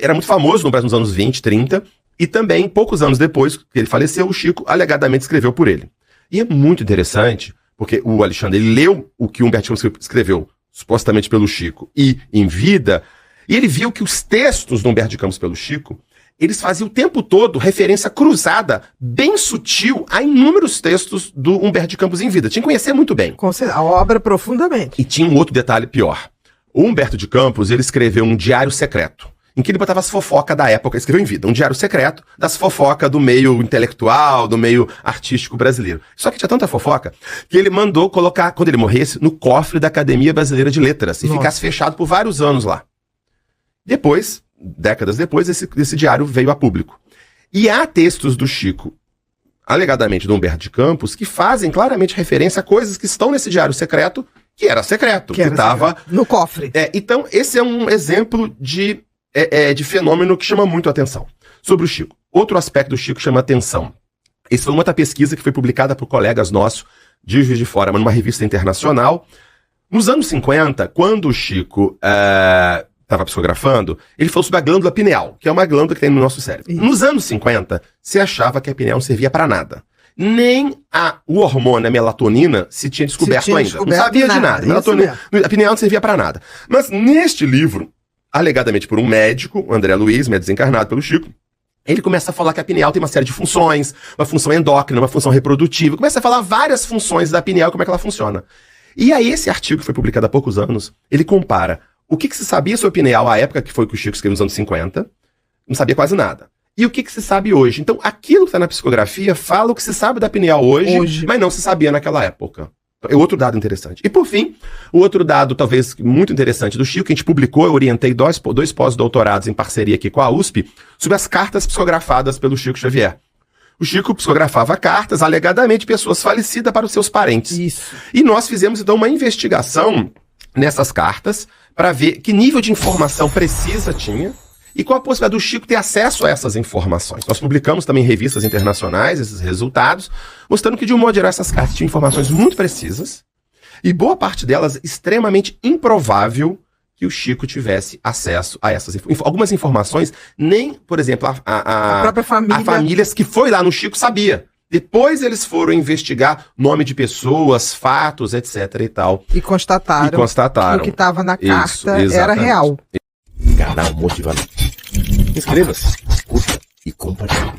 era muito famoso no Brasil nos anos 20, 30, e também, poucos anos depois que ele faleceu, o Chico alegadamente escreveu por ele. E é muito interessante, porque o Alexandre ele leu o que o Humberto Campos escreveu, supostamente pelo Chico, e em vida, e ele viu que os textos do Humberto de Campos pelo Chico, eles faziam o tempo todo referência cruzada, bem sutil, a inúmeros textos do Humberto de Campos em vida. Tinha que conhecer muito bem. A obra profundamente. E tinha um outro detalhe pior. O Humberto de Campos, ele escreveu um diário secreto, em que ele botava as fofocas da época, escreveu em vida, um diário secreto das fofocas do meio intelectual, do meio artístico brasileiro. Só que tinha tanta fofoca que ele mandou colocar, quando ele morresse, no cofre da Academia Brasileira de Letras e ficasse fechado por vários anos lá. Depois, décadas depois, esse diário veio a público. E há textos do Chico, alegadamente do Humberto de Campos, que fazem claramente referência a coisas que estão nesse diário secreto, que era secreto, que estava no cofre. Então, esse é um exemplo de fenômeno que chama muito a atenção. Sobre o Chico. Outro aspecto do Chico chama atenção. Essa foi uma outra pesquisa que foi publicada por colegas nossos de Juiz de Fora, mas numa revista internacional. Nos anos 50, quando o Chico estava psicografando, ele falou sobre a glândula pineal, que é uma glândula que tem no nosso cérebro. Isso. Nos anos 50, se achava que a pineal não servia para nada. Nem o hormônio, a melatonina, se tinha descoberto ainda. Não sabia de nada. A pineal não servia para nada. Mas neste livro, alegadamente por um médico, André Luiz, médico desencarnado pelo Chico, ele começa a falar que a pineal tem uma série de funções, uma função endócrina, uma função reprodutiva, começa a falar várias funções da pineal, como é que ela funciona. E aí esse artigo que foi publicado há poucos anos, ele compara o que se sabia sobre a pineal à época que foi que o Chico escreveu nos anos 50, não sabia quase nada. E o que se sabe hoje? Então, aquilo que está na psicografia fala o que se sabe da pineal hoje, mas não se sabia naquela época. É outro dado interessante. E por fim, o outro dado talvez muito interessante do Chico, que a gente publicou, eu orientei dois pós-doutorados em parceria aqui com a USP, sobre as cartas psicografadas pelo Chico Xavier. O Chico psicografava cartas, alegadamente, de pessoas falecidas para os seus parentes. Isso. E nós fizemos, então, uma investigação nessas cartas para ver que nível de informação precisa tinha e qual a possibilidade do Chico ter acesso a essas informações. Nós publicamos também em revistas internacionais esses resultados, mostrando que, de um modo geral, essas cartas tinham informações muito precisas e boa parte delas extremamente improvável que o Chico tivesse acesso a essas algumas informações, nem, por exemplo, a própria família. A famílias que foi lá no Chico sabia. Depois eles foram investigar nome de pessoas, fatos, etc. e tal. E constataram que o que estava na carta era real. Canal Motivador. Inscreva-se, curta e compartilhe.